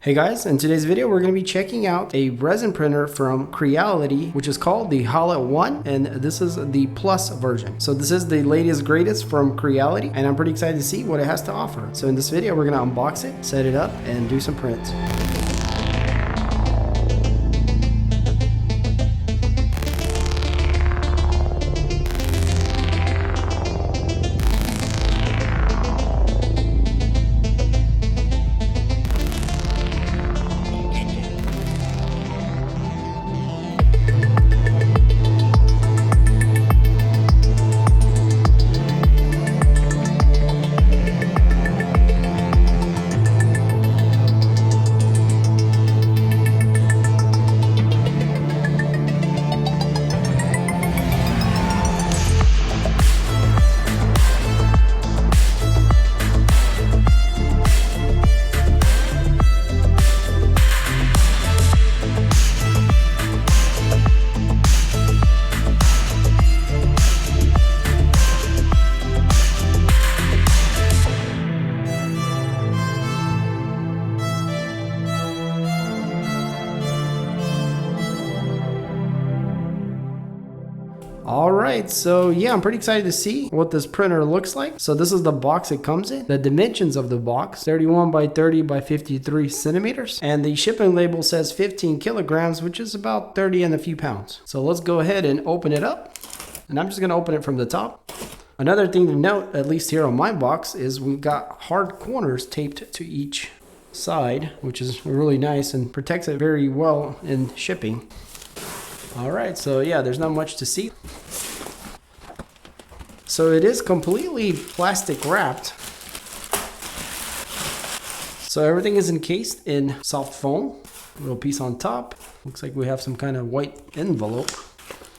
Hey guys, in today's video we're going to be checking out a resin printer from Creality, which is called the Halot-One, and this is the Plus version. So this is the latest greatest from Creality, and I'm pretty excited to see what it has to offer. So in this video we're going to unbox it, set it up, and do some prints. Alright, so yeah, I'm pretty excited to see what this printer looks like. So this is the box it comes in. The dimensions of the box, 31 by 30 by 53 centimeters. And the shipping label says 15 kilograms, which is about 30 and a few pounds. So let's go ahead and open it up. And I'm just going to open it from the top. Another thing to note, at least here on my box, is we've got hard corners taped to each side, which is really nice and protects it very well in shipping. Alright, so yeah, there's not much to see. So it is completely plastic wrapped. So everything is encased in soft foam. A little piece on top. Looks like we have some kind of white envelope.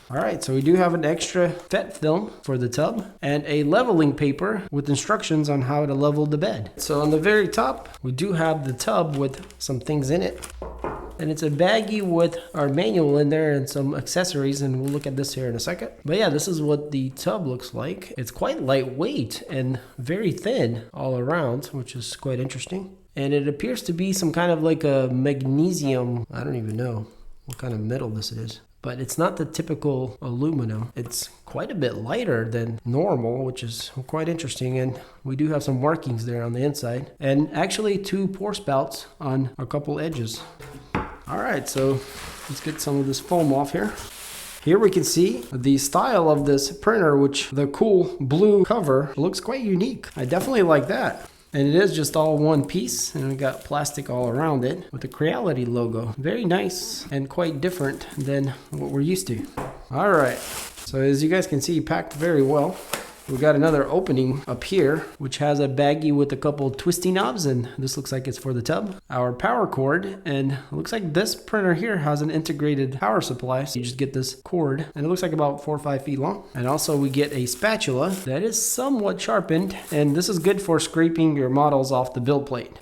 Alright, so we do have an extra fet film for the tub and a leveling paper with instructions on how to level the bed. So on the very top, we do have the tub with some things in it. And it's a baggie with our manual in there and some accessories, and we'll look at this here in a second. But yeah, this is what the tub looks like. It's quite lightweight and very thin all around, which is quite interesting. And it appears to be some kind of like a magnesium, I don't even know what kind of metal this is. But it's not the typical aluminum. It's quite a bit lighter than normal, which is quite interesting. And we do have some markings there on the inside. And actually 2 pour spouts on a couple edges. All right, so let's get some of this foam off here. Here we can see the style of this printer, which the cool blue cover looks quite unique. I definitely like that. And it is just all one piece, and we got plastic all around it with the Creality logo. Very nice and quite different than what we're used to. All right, so as you guys can see, packed very well. We've got another opening up here, which has a baggie with a couple twisty knobs, and this looks like it's for the tub. Our power cord, and it looks like this printer here has an integrated power supply. So you just get this cord, and it looks like about 4 or 5 feet long. And also we get a spatula that is somewhat sharpened, and this is good for scraping your models off the build plate.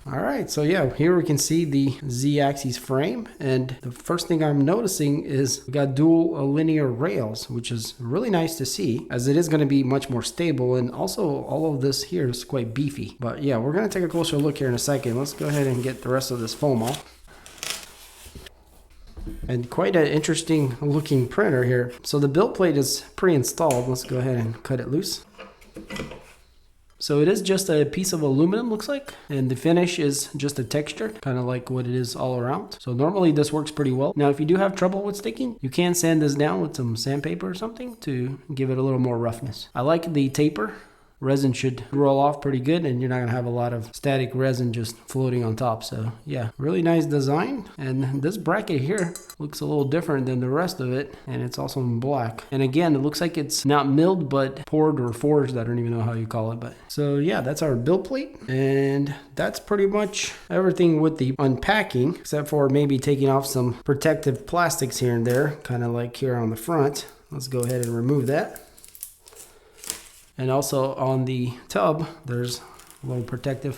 All right, so yeah, here we can see the Z-axis frame, and the first thing I'm noticing is we got dual linear rails, which is really nice to see, as it is going to be much more stable, and also all of this here is quite beefy. But yeah, we're going to take a closer look here in a second. Let's go ahead and get the rest of this foam off. And quite an interesting looking printer here. So the build plate is pre-installed. Let's go ahead and cut it loose. So it is just a piece of aluminum, looks like, and the finish is just a texture, kind of like what it is all around. So normally this works pretty well. Now, if you do have trouble with sticking, you can sand this down with some sandpaper or something to give it a little more roughness. I like the taper. Resin should roll off pretty good, and you're not gonna have a lot of static resin just floating on top. So yeah, really nice design. And this bracket here looks a little different than the rest of it, and it's also in black. And again, it looks like it's not milled but poured or forged. I don't even know how you call it. But so yeah, that's our build plate, and that's pretty much everything with the unpacking, except for maybe taking off some protective plastics here and there, kind of like here on the front. Let's go ahead and remove that. And also on the tub, there's a little protective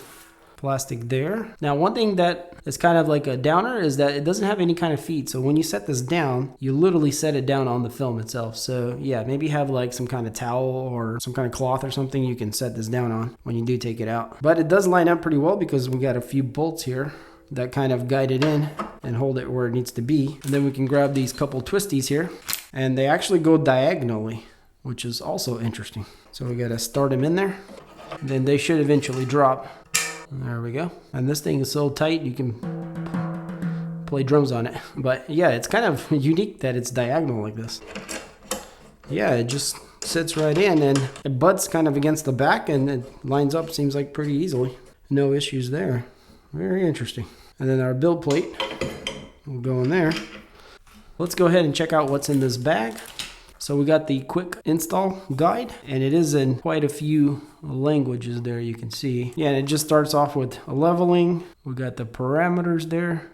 plastic there. Now, one thing that is kind of like a downer is that it doesn't have any kind of feet. So when you set this down, you literally set it down on the film itself. So yeah, maybe have like some kind of towel or some kind of cloth or something you can set this down on when you do take it out. But it does line up pretty well because we got a few bolts here that kind of guide it in and hold it where it needs to be. And then we can grab these couple twisties here, and they actually go diagonally, which is also interesting. So we gotta start them in there, and then they should eventually drop. There we go. And this thing is so tight you can play drums on it. But yeah, it's kind of unique that it's diagonal like this. Yeah, it just sits right in and it butts kind of against the back and it lines up, seems like pretty easily. No issues there. Very interesting. And then our build plate will go in there. Let's go ahead and check out what's in this bag. So we got the quick install guide, and it is in quite a few languages there, you can see. Yeah, and it just starts off with leveling. We got the parameters there.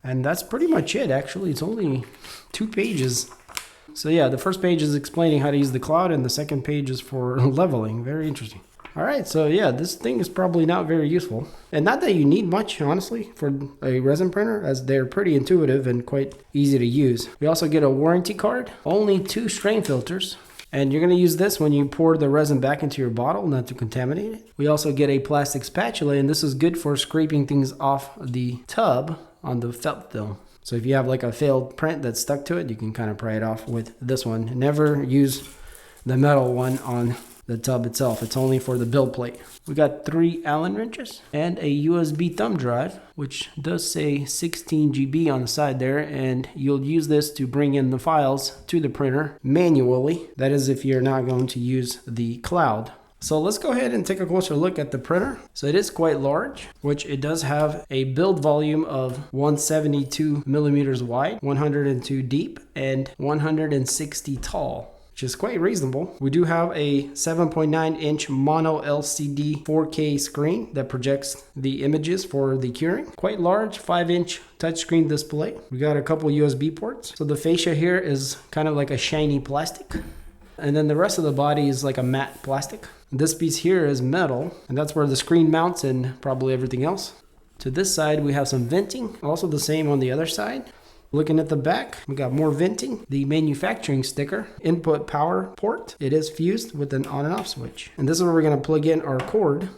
And that's pretty much it, actually. It's only 2 pages. So yeah, the first page is explaining how to use the cloud, and the second page is for leveling. Very interesting. All right, so yeah, this thing is probably not very useful. And not that you need much, honestly, for a resin printer, as they're pretty intuitive and quite easy to use. We also get a warranty card, only 2 strain filters. And you're gonna use this when you pour the resin back into your bottle, not to contaminate it. We also get a plastic spatula, and this is good for scraping things off the tub on the felt film. So if you have like a failed print that's stuck to it, you can kind of pry it off with this one. Never use the metal one on the tub itself. It's only for the build plate. We got 3 Allen wrenches and a USB thumb drive, which does say 16 GB on the side there, and you'll use this to bring in the files to the printer manually. That is if you're not going to use the cloud. So let's go ahead and take a closer look at the printer. So it is quite large, which it does have a build volume of 172 millimeters wide, 102 deep, and 160 tall, which is quite reasonable. We do have a 7.9 inch mono LCD 4K screen that projects the images for the curing. Quite large, 5-inch touchscreen display. We got a couple USB ports. So the fascia here is kind of like a shiny plastic. And then the rest of the body is like a matte plastic. This piece here is metal, and that's where the screen mounts and probably everything else. To this side, we have some venting, also the same on the other side. Looking at the back, we got more venting. The manufacturing sticker, input power port. It is fused with an on and off switch. And this is where we're gonna plug in our cord.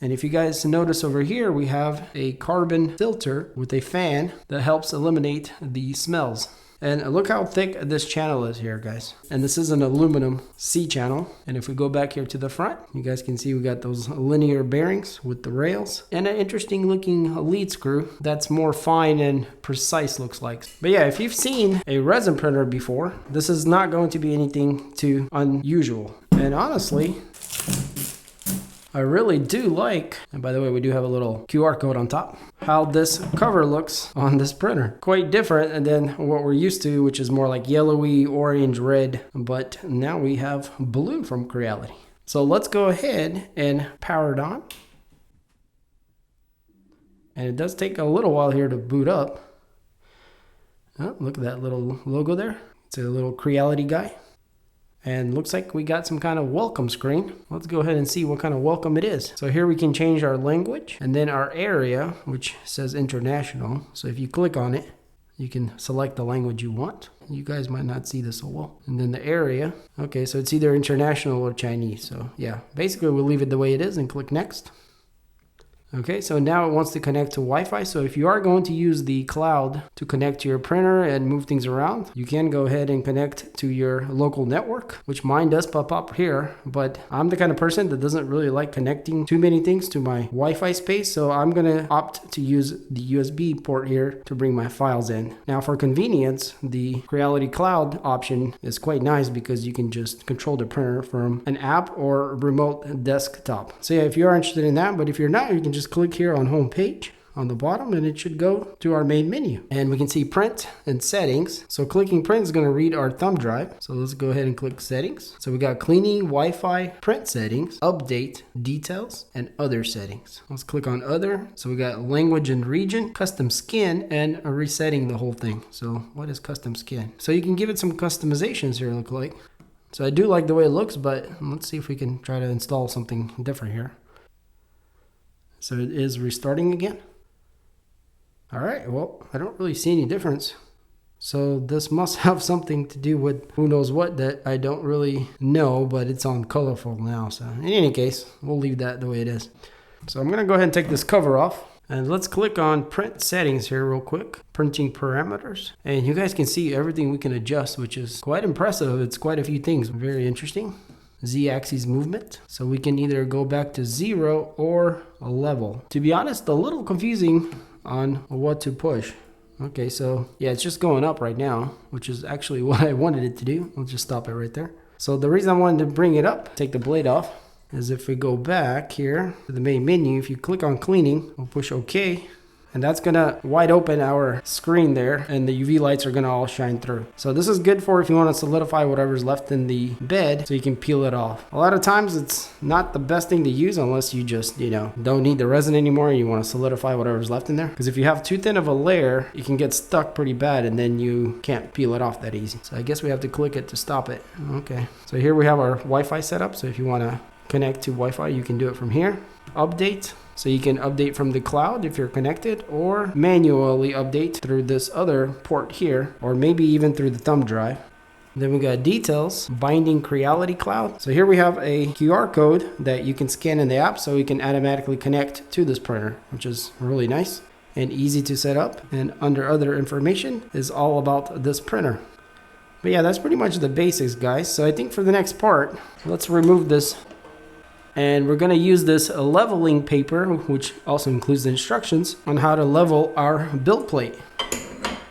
And if you guys notice over here, we have a carbon filter with a fan that helps eliminate the smells. And look how thick this channel is here, guys. And this is an aluminum C channel. And if we go back here to the front, you guys can see we got those linear bearings with the rails and an interesting looking lead screw that's more fine and precise, looks like. But yeah, if you've seen a resin printer before, this is not going to be anything too unusual. And honestly, I really do like, and by the way, we do have a little QR code on top, how this cover looks on this printer. Quite different than what we're used to, which is more like yellowy, orange, red, but now we have blue from Creality. So let's go ahead and power it on. And it does take a little while here to boot up. Oh, look at that little logo there. It's a little Creality guy. And looks like we got some kind of welcome screen. Let's go ahead and see what kind of welcome it is. So here we can change our language and then our area, which says international. So if you click on it, you can select the language you want. You guys might not see this so well. And then the area. Okay, so it's either international or Chinese. So yeah, basically we'll leave it the way it is and click next. Okay, so now it wants to connect to Wi-Fi. So if you are going to use the cloud to connect to your printer and move things around, you can go ahead and connect to your local network, which mine does pop up here. But I'm the kind of person that doesn't really like connecting too many things to my Wi-Fi space. So I'm gonna opt to use the USB port here to bring my files in. Now for convenience, the Creality Cloud option is quite nice because you can just control the printer from an app or remote desktop. So yeah, if you are interested in that, but if you're not, you can just click here on home page on the bottom and it should go to our main menu. And we can see print and settings. So clicking print is going to read our thumb drive. So let's go ahead and click settings. So we got cleaning, Wi-Fi, print settings, update, details, and other settings. Let's click on other. So we got language and region, custom skin, and resetting the whole thing. So what is custom skin? So you can give it some customizations here, look like. So I do like the way it looks, but let's see if we can try to install something different here. So it is restarting again. All right, well, I don't really see any difference. So this must have something to do with who knows what that I don't really know, but it's on colorful now. So in any case, we'll leave that the way it is. So I'm gonna go ahead and take this cover off. And let's click on print settings here real quick, printing parameters. And you guys can see everything we can adjust, which is quite impressive. It's quite a few things, very interesting. Z-axis movement. So we can either go back to 0 or a level. To be honest, a little confusing on what to push. Okay, so yeah, it's just going up right now, which is actually what I wanted it to do. I'll just stop it right there. So the reason I wanted to bring it up, take the blade off, is if we go back here to the main menu, if you click on cleaning, we'll push OK. And that's gonna wide open our screen there, and the UV lights are gonna all shine through. So this is good for if you want to solidify whatever's left in the bed so you can peel it off. A lot of times it's not the best thing to use unless you just, don't need the resin anymore and you want to solidify whatever's left in there. Because if you have too thin of a layer, you can get stuck pretty bad and then you can't peel it off that easy. So I guess we have to click it to stop it. Okay, so here we have our Wi-Fi setup. So if you want to connect to Wi-Fi, you can do it from here. Update. So you can update from the cloud if you're connected, or manually update through this other port here, or maybe even through the thumb drive. Then we got details, binding Creality Cloud. So here we have a QR code that you can scan in the app so we can automatically connect to this printer, which is really nice and easy to set up. And under other information is all about this printer. But yeah, that's pretty much the basics, guys. So I think for the next part, let's remove this. And we're going to use this leveling paper, which also includes the instructions on how to level our build plate.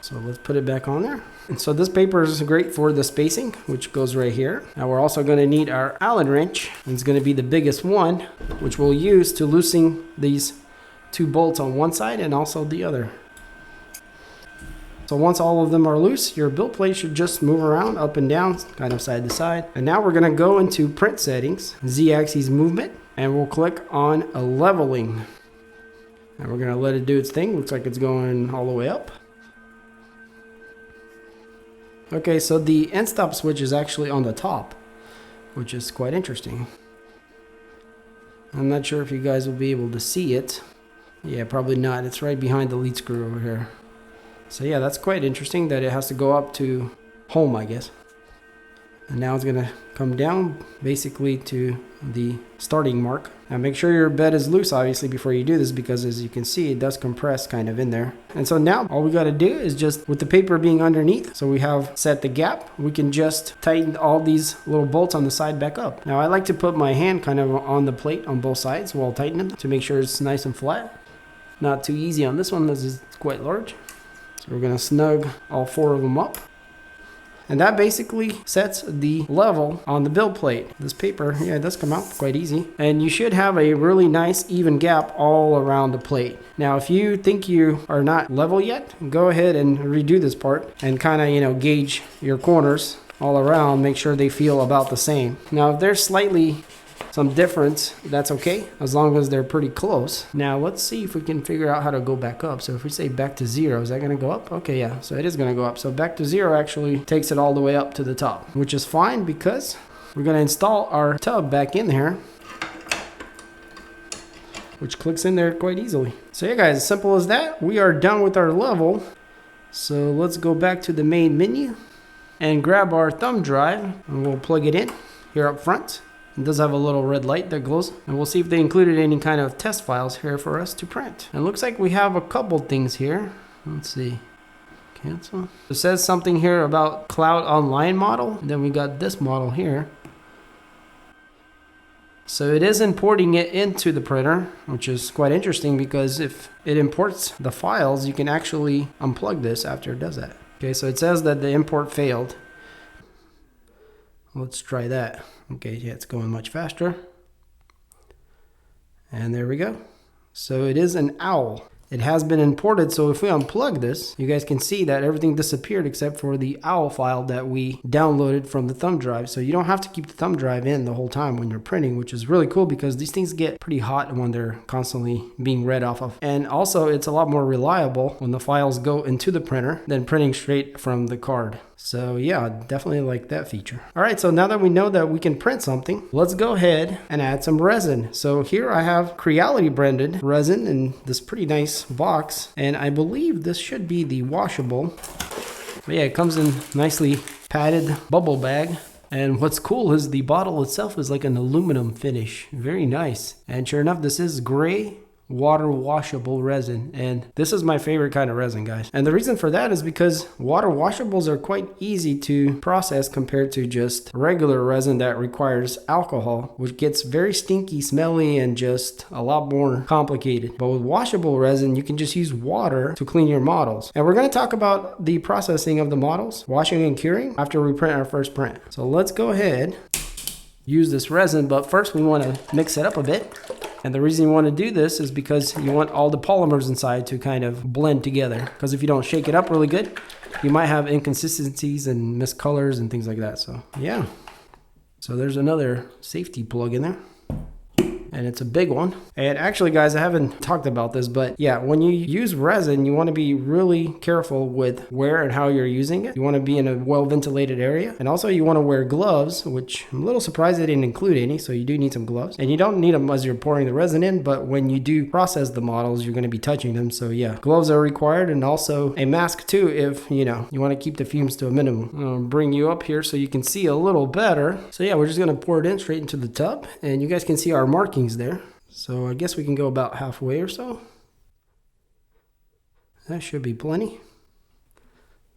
So let's put it back on there. And so this paper is great for the spacing, which goes right here. Now we're also going to need our Allen wrench. And it's going to be the biggest one, which we'll use to loosen these two bolts on one side and also the other. So once all of them are loose, your build plate should just move around up and down, kind of side to side. And now we're going to go into print settings, Z-axis movement, and we'll click on a leveling. And we're going to let it do its thing. Looks like it's going all the way up. Okay, so the end stop switch is actually on the top, which is quite interesting. I'm not sure if you guys will be able to see it. Yeah, probably not. It's right behind the lead screw over here. So yeah, that's quite interesting that it has to go up to home, I guess. And now it's gonna come down basically to the starting mark. Now make sure your bed is loose, obviously, before you do this, because as you can see, it does compress kind of in there. And so now all we gotta do is just, with the paper being underneath, so we have set the gap, we can just tighten all these little bolts on the side back up. Now I like to put my hand kind of on the plate on both sides while tightening them to make sure it's nice and flat. Not too easy on this one, this is quite large. So we're going to snug all 4 of them up. And that basically sets the level on the build plate. This paper, yeah, it does come out quite easy. And you should have a really nice even gap all around the plate. Now, if you think you are not level yet, go ahead and redo this part and kind of, gauge your corners all around. Make sure they feel about the same. Now, if there's slightly some difference, that's okay, as long as they're pretty close. Now let's see if we can figure out how to go back up. So if we say back to 0, is that going to go up? Okay, yeah, so it is going to go up. So back to 0 actually takes it all the way up to the top, which is fine because we're going to install our tub back in here, which clicks in there quite easily. So yeah, guys, as simple as that. We are done with our level. So let's go back to the main menu and grab our thumb drive, and we'll plug it in here up front. It does have a little red light that glows, and we'll see if they included any kind of test files here for us to print. It looks like we have a couple things here. Let's see. Cancel. It says something here about Cloud Online model. Then we got this model here. So it is importing it into the printer, which is quite interesting because if it imports the files, you can actually unplug this after it does that. Okay, so it says that the import failed. Let's try that. Okay, yeah, it's going much faster. And there we go. So it is an owl. It has been imported, so if we unplug this, you guys can see that everything disappeared except for the owl file that we downloaded from the thumb drive. So you don't have to keep the thumb drive in the whole time when you're printing, which is really cool because these things get pretty hot when they're constantly being read off of. And also, it's a lot more reliable when the files go into the printer than printing straight from the card. So yeah, definitely like that feature. All right, so now that we know that we can print something, let's go ahead and add some resin. So here I have Creality branded resin in this pretty nice box, and I believe this should be the washable. But yeah, it comes in nicely padded bubble bag. And what's cool is the bottle itself is like an aluminum finish. Very nice. And sure enough, this is gray water washable resin. And this is my favorite kind of resin, guys. And the reason for that is because water washables are quite easy to process compared to just regular resin that requires alcohol, which gets very stinky, smelly, and just a lot more complicated. But with washable resin, you can just use water to clean your models. And we're going to talk about the processing of the models, washing and curing, after we print our first print. So let's go ahead, use this resin, but first we want to mix it up a bit. And the reason you want to do this is because you want all the polymers inside to kind of blend together. Because if you don't shake it up really good, you might have inconsistencies and miscolors and things like that. So yeah. So there's another safety plug in there. And it's a big one. And actually, guys, I haven't talked about this, but yeah, when you use resin, you want to be really careful with where and how you're using it. You want to be in a well-ventilated area. And also you want to wear gloves, which I'm a little surprised they didn't include any, so you do need some gloves. And you don't need them as you're pouring the resin in, but when you do process the models, you're going to be touching them. So yeah, gloves are required, and also a mask too if, you know, you want to keep the fumes to a minimum. I'll bring you up here so you can see a little better. So yeah, we're just going to pour it in straight into the tub, and you guys can see our markings there. So I guess we can go about halfway or so. That should be plenty.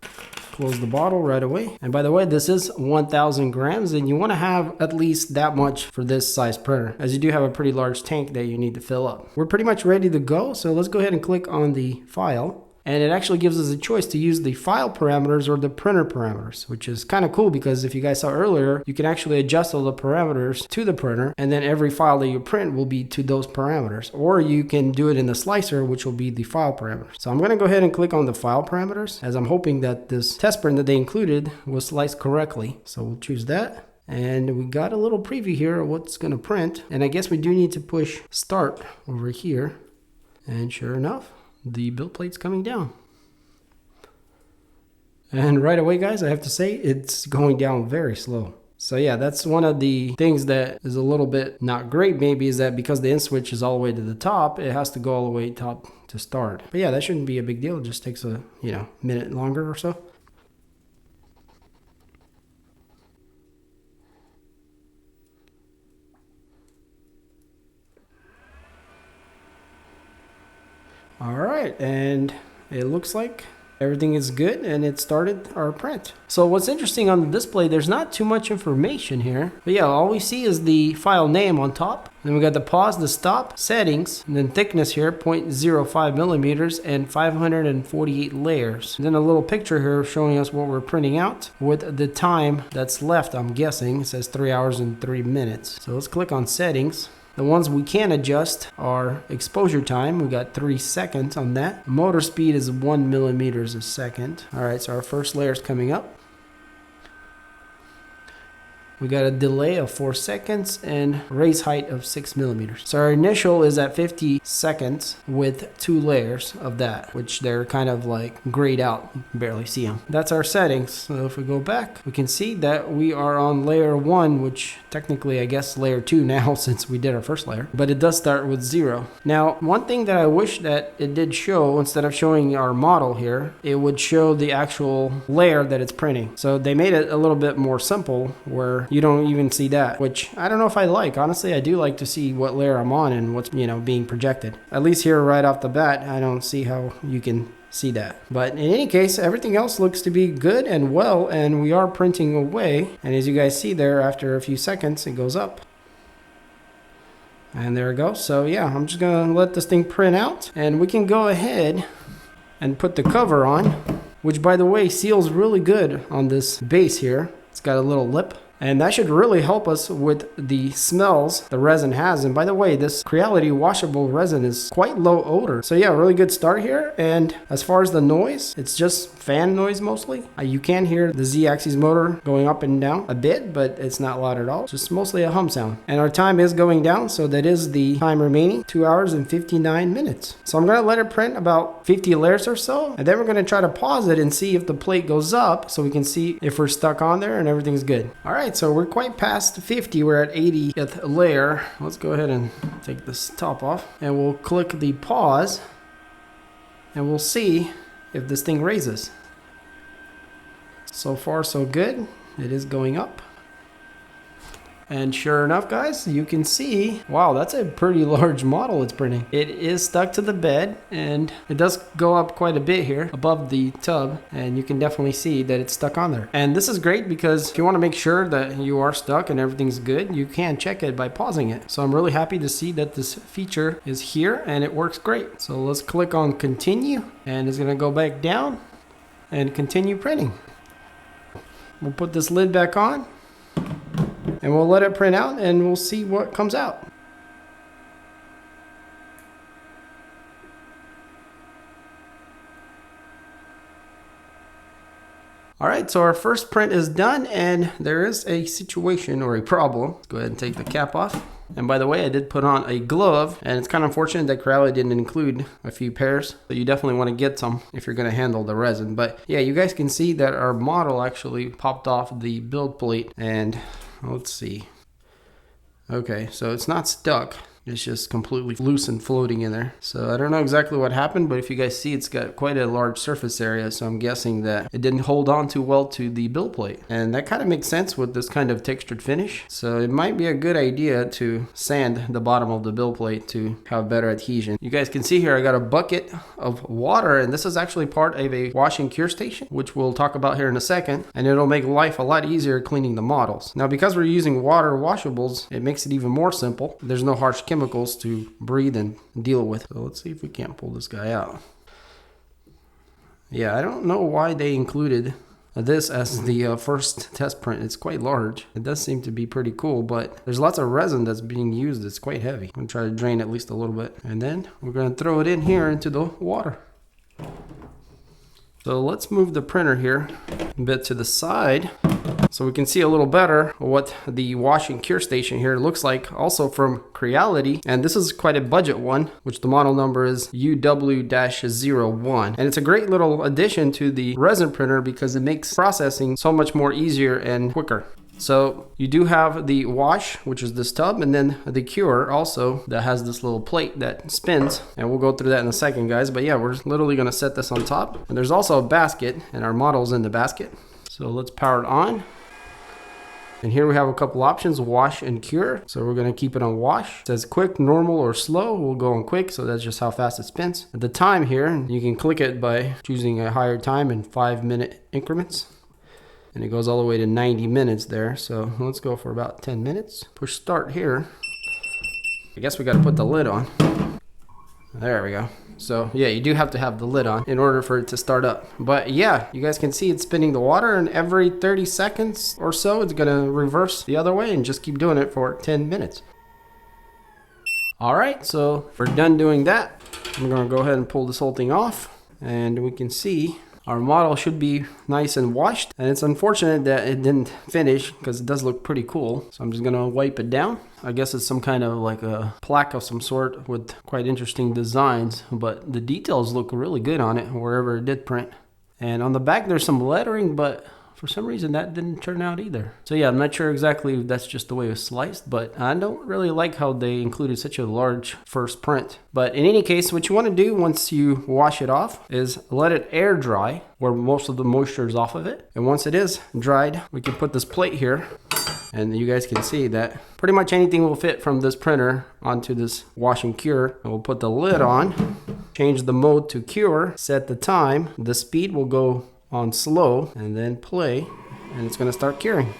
Close the bottle right away. And by the way, this is 1,000 grams, and you want to have at least that much for this size printer, as you do have a pretty large tank that you need to fill up. We're pretty much ready to go, so let's go ahead and click on the file. And it actually gives us a choice to use the file parameters or the printer parameters, which is kind of cool because if you guys saw earlier, you can actually adjust all the parameters to the printer, and then every file that you print will be to those parameters. Or you can do it in the slicer, which will be the file parameters. So I'm going to go ahead and click on the file parameters, as I'm hoping that this test print that they included was sliced correctly. So we'll choose that. And we got a little preview here of what's going to print. And I guess we do need to push start over here. And sure enough, the build plate's coming down. And right away, guys, I have to say it's going down very slow. So yeah, that's one of the things that is a little bit not great maybe, is that because the end switch is all the way to the top, it has to go all the way top to start. But yeah, that shouldn't be a big deal. It just takes a, you know, minute longer or so. All right, and it looks like everything is good, and it started our print. So what's interesting on the display, there's not too much information here, but yeah, all we see is the file name on top. Then we got the pause, the stop, settings, and then thickness here, 0.05 millimeters and 548 layers. And then a little picture here showing us what we're printing out with the time that's left. I'm guessing it says 3 hours and 3 minutes. So let's click on settings. The ones we can adjust are exposure time. We got 3 seconds on that. Motor speed is 1 millimeters a second. All right, so our first layer is coming up. We got a delay of 4 seconds and raise height of 6 millimeters. So our initial is at 50 seconds with 2 layers of that, which they're kind of like grayed out. You can barely see them. That's our settings. So if we go back, we can see that we are on layer 1, which technically I guess layer 2 now since we did our first layer, but it does start with 0. Now, one thing that I wish that it did show, instead of showing our model here, it would show the actual layer that it's printing. So they made it a little bit more simple where you don't even see that, which I don't know if I like. Honestly, I do like to see what layer I'm on and what's, you know, being projected. At least here right off the bat, I don't see how you can see that. But in any case, everything else looks to be good and well, and we are printing away. And as you guys see there, after a few seconds, it goes up. And there it goes. So yeah, I'm just gonna let this thing print out, and we can go ahead and put the cover on, which by the way seals really good on this base here. It's got a little lip. And that should really help us with the smells the resin has. And by the way, this Creality washable resin is quite low odor. So yeah, really good start here. And as far as the noise, it's just fan noise mostly. You can hear the Z-axis motor going up and down a bit, but it's not loud at all. It's just mostly a hum sound. And our time is going down, so that is the time remaining, 2 hours and 59 minutes. So I'm gonna let it print about 50 layers or so, and then we're gonna try to pause it and see if the plate goes up so we can see if we're stuck on there and everything's good. All right, so we're quite past 50. We're at 80th layer. Let's go ahead and take this top off, and we'll click the pause, and we'll see if this thing raises. So far so good. It is going up. And sure enough, guys, you can see, wow, that's a pretty large model it's printing. It is stuck to the bed, and it does go up quite a bit here above the tub, and you can definitely see that it's stuck on there. And this is great because if you want to make sure that you are stuck and everything's good, you can check it by pausing it. So I'm really happy to see that this feature is here and it works great. So let's click on continue, and it's going to go back down and continue printing. We'll put this lid back on, and we'll let it print out, and we'll see what comes out. All right, so our first print is done, and there is a situation or a problem. Let's go ahead and take the cap off. And by the way, I did put on a glove, and it's kind of unfortunate that Creality didn't include a few pairs, but you definitely want to get some if you're going to handle the resin. But yeah, you guys can see that our model actually popped off the build plate, and let's see. Okay, so it's not stuck. It's just completely loose and floating in there. So I don't know exactly what happened, but if you guys see, it's got quite a large surface area. So I'm guessing that it didn't hold on too well to the build plate. And that kind of makes sense with this kind of textured finish. So it might be a good idea to sand the bottom of the build plate to have better adhesion. You guys can see here, I got a bucket of water, and this is actually part of a wash and cure station, which we'll talk about here in a second. And it'll make life a lot easier cleaning the models. Now, because we're using water washables, it makes it even more simple. There's no harsh chemicals to breathe and deal with. So let's see if we can't pull this guy out. Yeah, I don't know why they included this as the first test print. It's quite large. It does seem to be pretty cool, but there's lots of resin that's being used. It's quite heavy. I'm gonna try to drain at least a little bit, and then we're gonna throw it in here into the water. So let's move the printer here a bit to the side so we can see a little better what the wash and cure station here looks like, also from Creality. And this is quite a budget one, which the model number is UW-01. And it's a great little addition to the resin printer because it makes processing so much more easier and quicker. So you do have the wash, which is this tub, and then the cure also that has this little plate that spins, and we'll go through that in a second, guys. But yeah, we're literally going to set this on top, and there's also a basket, and our model's in the basket. So let's power it on. And here we have a couple options, wash and cure. So we're going to keep it on wash. It says quick, normal, or slow. We'll go on quick, so that's just how fast it spins. At the time here, you can click it by choosing a higher time in 5-minute increments. And it goes all the way to 90 minutes there. So let's go for about 10 minutes. Push start here. I guess we got to put the lid on. There we go. So yeah, you do have to have the lid on in order for it to start up. But yeah, you guys can see it's spinning the water, and every 30 seconds or so, it's gonna reverse the other way and just keep doing it for 10 minutes. All right, so we're done doing that. I'm gonna go ahead and pull this whole thing off, and we can see our model should be nice and washed. And it's unfortunate that it didn't finish because it does look pretty cool. So I'm just gonna wipe it down. I guess it's some kind of like a plaque of some sort with quite interesting designs, but the details look really good on it wherever it did print. And on the back there's some lettering, but for some reason that didn't turn out either. So yeah, I'm not sure exactly if that's just the way it was sliced, but I don't really like how they included such a large first print. But in any case, what you want to do once you wash it off is let it air dry where most of the moisture is off of it. And once it is dried, we can put this plate here, and you guys can see that pretty much anything will fit from this printer onto this wash and cure. And we'll put the lid on, change the mode to cure, set the time, the speed will go on slow, and then play, and it's going to start curing.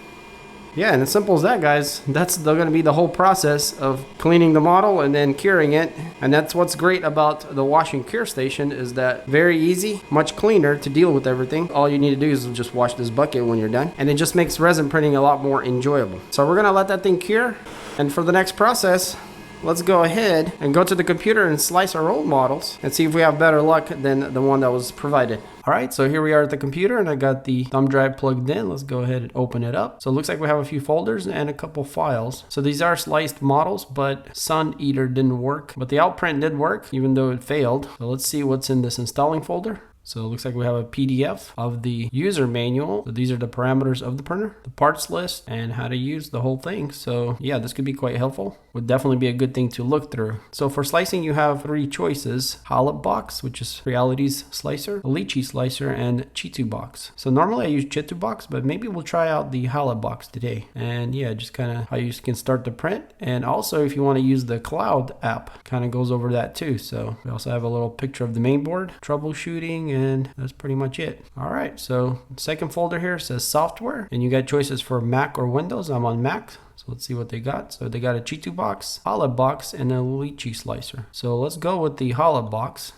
Yeah, and as simple as that, guys. That's going to be the whole process of cleaning the model and then curing it. And that's what's great about the wash and cure station, is that very easy, much cleaner to deal with everything. All you need to do is just wash this bucket when you're done, and it just makes resin printing a lot more enjoyable. So we're going to let that thing cure, and for the next process, let's go ahead and go to the computer and slice our old models and see if we have better luck than the one that was provided. All right, so here we are at the computer, and I got the thumb drive plugged in. Let's go ahead and open it up. So it looks like we have a few folders and a couple files. So these are sliced models, but Sun Eater didn't work. But the outprint did work, even though it failed. So let's see what's in this installing folder. So it looks like we have a PDF of the user manual. So these are the parameters of the printer, the parts list, and how to use the whole thing. So yeah, this could be quite helpful. Would definitely be a good thing to look through. So for slicing, you have 3 choices: Halot box, which is Creality's slicer, Lychee slicer, and Chitu box. So normally I use Chitu box, but maybe we'll try out the Halot box today. And yeah, just kind of how you can start the print. And also if you want to use the cloud app, kind of goes over that too. So we also have a little picture of the main board, troubleshooting, and that's pretty much it. All right, so second folder here says software, and you got choices for Mac or Windows. I'm on Mac. So let's see what they got. So they got a Chitu box, Halot box, and a Lychee slicer. So let's go with the Halot box.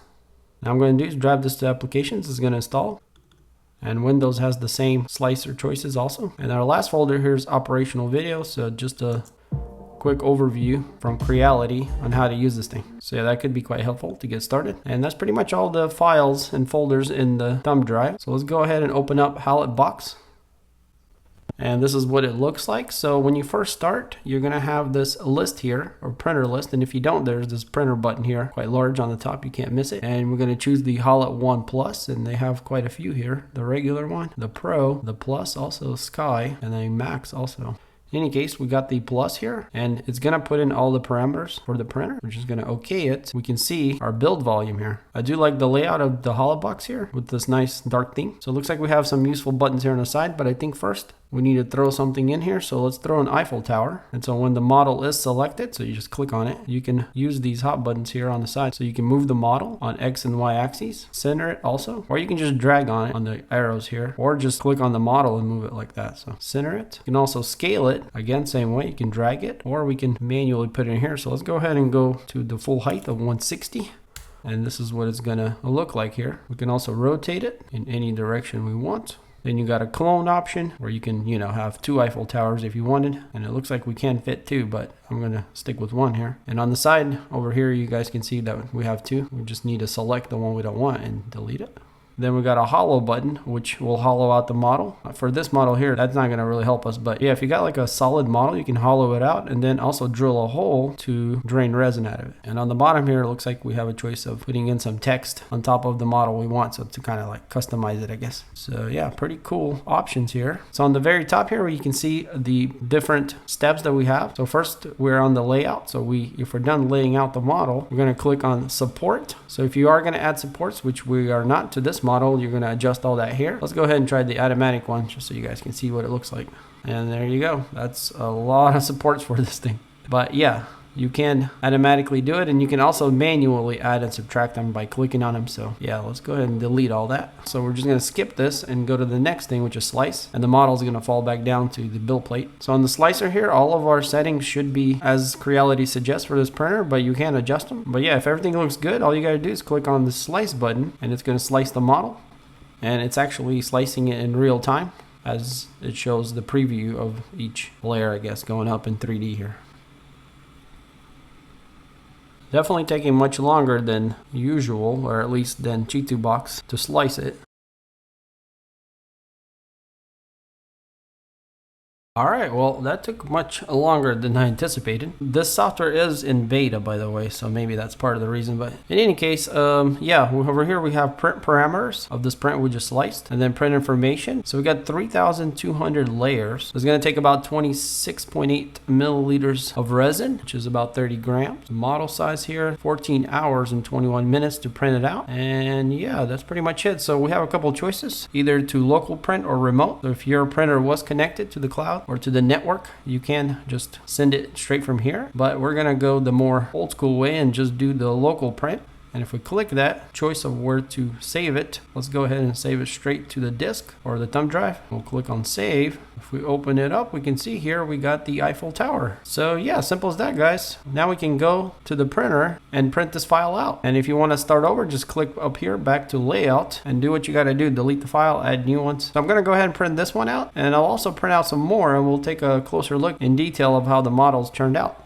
Now I'm going to do is drive this to applications. It's going to install. And Windows has the same slicer choices also. And our last folder here is operational video. So just a quick overview from Creality on how to use this thing. So yeah, that could be quite helpful to get started. And that's pretty much all the files and folders in the thumb drive. So let's go ahead and open up Halot box. And this is what it looks like. So when you first start, you're going to have this list here, or printer list. And if you don't, there's this printer button here, quite large on the top. You can't miss it. And we're going to choose the HALOT-One Plus, and they have quite a few here. The regular one, the Pro, the Plus, also Sky, and the Max also. In any case, we got the Plus here, and it's going to put in all the parameters for the printer. We're just going to OK it. We can see our build volume here. I do like the layout of the Halot box here with this nice dark theme. So it looks like we have some useful buttons here on the side, but I think first we need to throw something in here. So let's throw an Eiffel Tower. And so when the model is selected, so you just click on it, you can use these hot buttons here on the side. So you can move the model on X and Y axes, center it also, or you can just drag on it on the arrows here, or just click on the model and move it like that. So center it. You can also scale it. Again, same way, you can drag it, or we can manually put it in here. So let's go ahead and go to the full height of 160. And this is what it's gonna look like here. We can also rotate it in any direction we want. Then you got a clone option where you can, have 2 Eiffel Towers if you wanted. And it looks like we can fit 2, but I'm going to stick with 1 here. And on the side over here, you guys can see that we have 2. We just need to select the one we don't want and delete it. Then we got a hollow button, which will hollow out the model. For this model here, that's not going to really help us. But yeah, if you got like a solid model, you can hollow it out and then also drill a hole to drain resin out of it. And on the bottom here, it looks like we have a choice of putting in some text on top of the model we want. So to kind of like customize it, I guess. So yeah, pretty cool options here. So on the very top here, you can see the different steps that we have. So first, we're on the layout. So if we're done laying out the model, we're going to click on support. So if you are going to add supports, which we are not to this model, you're going to adjust all that here. Let's go ahead and try the automatic one just so you guys can see what it looks like. And there you go. That's a lot of supports for this thing. But yeah, you can automatically do it, and you can also manually add and subtract them by clicking on them. So yeah, let's go ahead and delete all that. So we're just going to skip this and go to the next thing, which is slice, and the model is going to fall back down to the build plate. So on the slicer here, all of our settings should be as Creality suggests for this printer, but you can adjust them. But yeah, if everything looks good, all you got to do is click on the slice button, and it's going to slice the model, and it's actually slicing it in real time as it shows the preview of each layer, I guess, going up in 3D here. Definitely taking much longer than usual, or at least than Chitu box, to slice it. All right, well, that took much longer than I anticipated. This software is in beta, by the way, so maybe that's part of the reason. But in any case, yeah, over here we have print parameters of this print we just sliced, and then print information. So we got 3,200 layers. It's going to take about 26.8 milliliters of resin, which is about 30 grams. The model size here, 14 hours and 21 minutes to print it out. And yeah, that's pretty much it. So we have a couple of choices, either to local print or remote. So if your printer was connected to the cloud or to the network, you can just send it straight from here. But we're going to go the more old school way and just do the local print. And if we click that choice of where to save it, let's go ahead and save it straight to the disk or the thumb drive. We'll click on save. If we open it up, we can see here we got the Eiffel Tower. So yeah, simple as that, guys. Now we can go to the printer and print this file out. And if you want to start over, just click up here back to layout and do what you got to do. Delete the file, add new ones. So I'm going to go ahead and print this one out, and I'll also print out some more, and we'll take a closer look in detail of how the models turned out.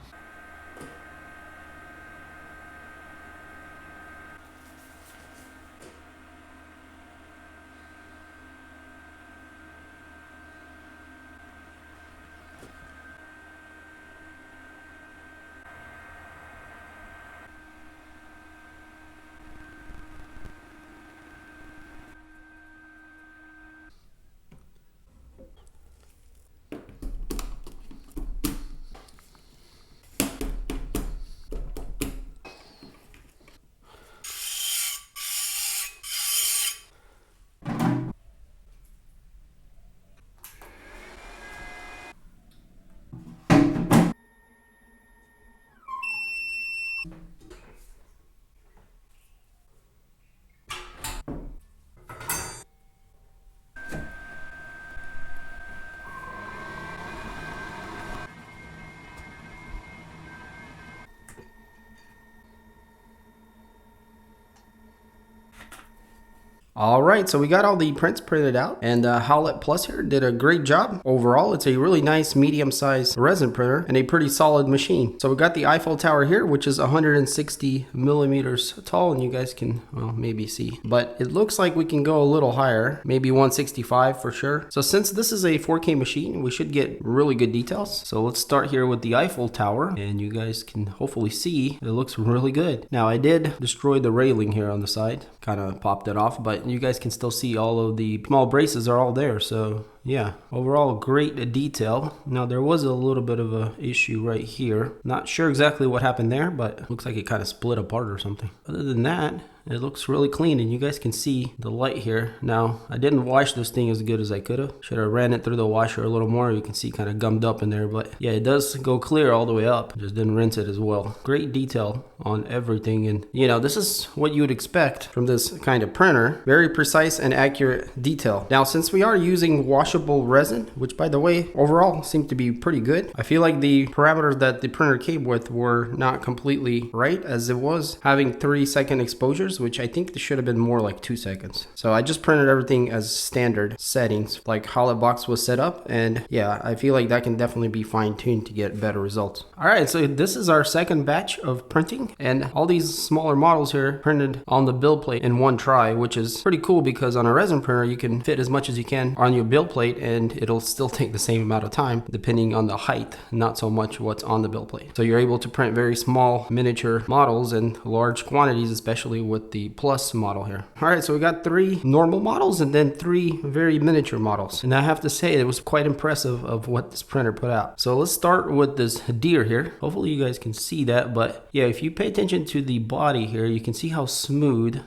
All right, so we got all the prints printed out, and Halot Plus here did a great job. Overall, it's a really nice medium-sized resin printer and a pretty solid machine. So we got the Eiffel Tower here, which is 160 millimeters tall, and you guys can, well, maybe see. But it looks like we can go a little higher, maybe 165 for sure. So since this is a 4K machine, we should get really good details. So let's start here with the Eiffel Tower, and you guys can hopefully see it looks really good. Now, I did destroy the railing here on the side, kind of popped it off, but you guys can still see all of the small braces are all there. So yeah, overall great detail. Now there was a little bit of a issue right here. Not sure exactly what happened there, but looks like it kind of split apart or something. Other than that, it looks really clean, and you guys can see the light here. Now, I didn't wash this thing as good as I could have. Should have ran it through the washer a little more. You can see kind of gummed up in there, but yeah, it does go clear all the way up. Just didn't rinse it as well. Great detail on everything, and you know, this is what you would expect from this kind of printer. Very precise and accurate detail. Now, since we are using washable resin, which by the way, overall seemed to be pretty good, I feel like the parameters that the printer came with were not completely right, as it was having 3-second exposures, which I think this should have been more like 2 seconds. So I just printed everything as standard settings, like HalotBox was set up, and yeah, I feel like that can definitely be fine-tuned to get better results. All right, so this is our second batch of printing, and all these smaller models here printed on the build plate in one try, which is pretty cool because on a resin printer, you can fit as much as you can on your build plate, and it'll still take the same amount of time depending on the height, not so much what's on the build plate. So you're able to print very small miniature models in large quantities, especially with the Plus model here. All right, so we got 3 normal models and then 3 very miniature models, and I have to say it was quite impressive of what this printer put out. So let's start with this deer here. Hopefully you guys can see that, but yeah, if you pay attention to the body here, you can see how smooth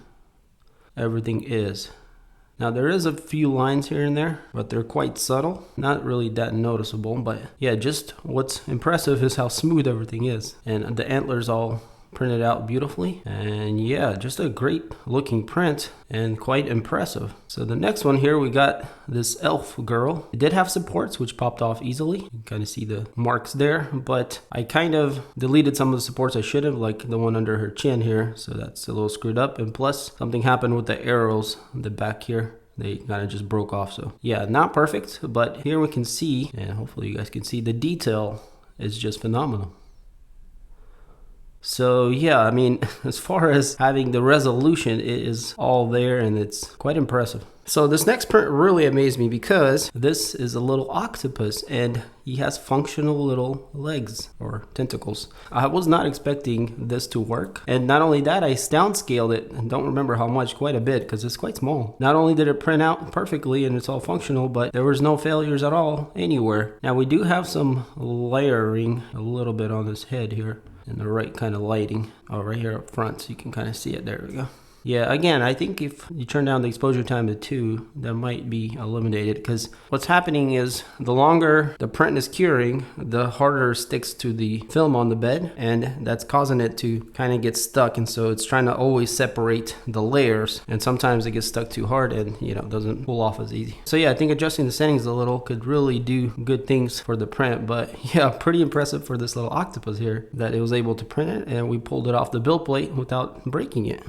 everything is. Now there is a few lines here and there, but they're quite subtle, not really that noticeable. But yeah, just what's impressive is how smooth everything is, and the antlers all printed out beautifully, and yeah, just a great looking print and quite impressive. So the next one here, we got this elf girl. It did have supports which popped off easily. You can kind of see the marks there, but I kind of deleted some of the supports I should have, like the one under her chin here, so that's a little screwed up, and plus something happened with the arrows in the back here. They kind of just broke off. So yeah, not perfect, but here we can see, and hopefully you guys can see, the detail is just phenomenal. So yeah, I mean, as far as having the resolution, it is all there, and it's quite impressive. So this next print really amazed me because this is a little octopus, and he has functional little legs or tentacles. I was not expecting this to work. And not only that, I downscaled it, and don't remember how much, quite a bit, because it's quite small. Not only did it print out perfectly and it's all functional, but there was no failures at all anywhere. Now we do have some layering a little bit on this head here, and the right kind of lighting. Oh, right here up front, so you can kind of see it. There we go. Yeah, again, I think if you turn down the exposure time to 2, that might be eliminated, because what's happening is the longer the print is curing, the harder it sticks to the film on the bed, and that's causing it to kind of get stuck, and so it's trying to always separate the layers, and sometimes it gets stuck too hard and, you know, doesn't pull off as easy. So yeah, I think adjusting the settings a little could really do good things for the print, but yeah, pretty impressive for this little octopus here that it was able to print it, and we pulled it off the build plate without breaking it.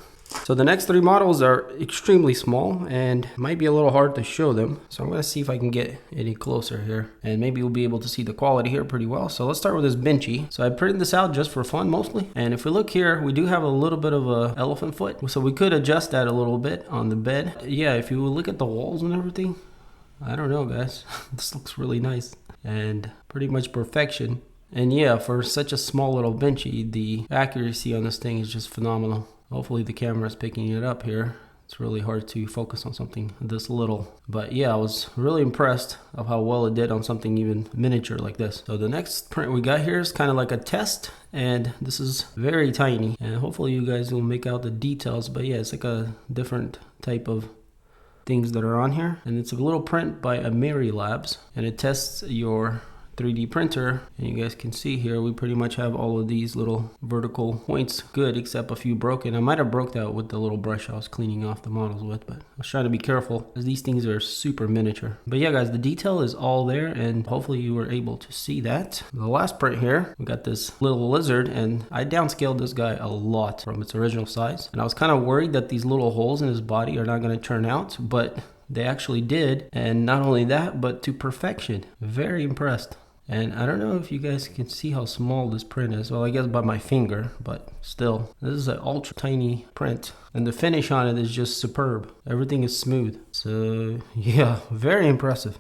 So the next 3 models are extremely small and might be a little hard to show them. So I'm going to see if I can get any closer here, and maybe we'll be able to see the quality here pretty well. So let's start with this benchy. So I printed this out just for fun mostly. And if we look here, we do have a little bit of a elephant foot. So we could adjust that a little bit on the bed. Yeah, if you look at the walls and everything, I don't know, guys. This looks really nice and pretty much perfection. And yeah, for such a small little benchy, the accuracy on this thing is just phenomenal. Hopefully the camera is picking it up here. It's really hard to focus on something this little. But yeah, I was really impressed of how well it did on something even miniature like this. So the next print we got here is kind of like a test, and this is very tiny. And hopefully you guys will make out the details. But yeah, it's like a different type of things that are on here. And it's a little print by Ameri Labs, and it tests your 3D printer, and you guys can see here we pretty much have all of these little vertical points good, except a few broken. I might have broke that with the little brush I was cleaning off the models with, but I was trying to be careful as these things are super miniature. But yeah guys, the detail is all there, and hopefully you were able to see that. The last print here, we got this little lizard, and I downscaled this guy a lot from its original size, and I was kind of worried that these little holes in his body are not going to turn out, but they actually did. And not only that, but to perfection. Very impressed. And I don't know if you guys can see how small this print is. Well, I guess by my finger, but still, this is an ultra tiny print, and the finish on it is just superb. Everything is smooth. So yeah, very impressive.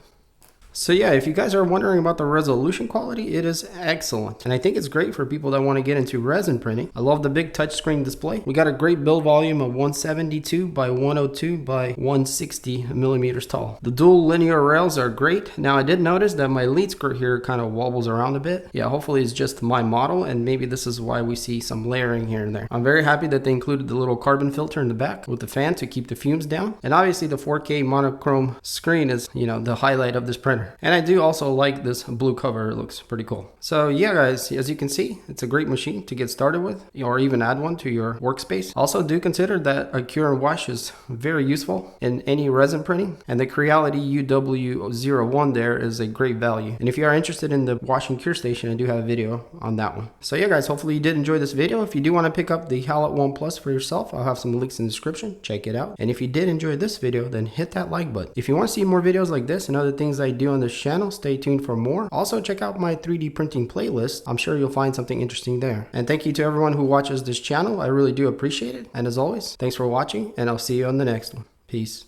So yeah, if you guys are wondering about the resolution quality, it is excellent. And I think it's great for people that want to get into resin printing. I love the big touchscreen display. We got a great build volume of 172 by 102 by 160 millimeters tall. The dual linear rails are great. Now I did notice that my lead skirt here kind of wobbles around a bit. Yeah, hopefully it's just my model, and maybe this is why we see some layering here and there. I'm very happy that they included the little carbon filter in the back with the fan to keep the fumes down. And obviously the 4K monochrome screen is, you know, the highlight of this printer. And I do also like this blue cover. It looks pretty cool. So yeah guys, as you can see, it's a great machine to get started with, or even add one to your workspace. Also do consider that a cure and wash is very useful in any resin printing, and the Creality UW01 there is a great value. And if you are interested in the wash and cure station, I do have a video on that one. So yeah guys, hopefully you did enjoy this video. If you do want to pick up the HALOT-One Plus for yourself, I'll have some links in the description. Check it out. And if you did enjoy this video, then hit that like button. If you want to see more videos like this and other things I do on this channel, stay tuned for more. Also check out my 3D printing playlist. I'm sure you'll find something interesting there. And thank you to everyone who watches this channel. I really do appreciate it. And as always, thanks for watching, and I'll see you on the next one. Peace.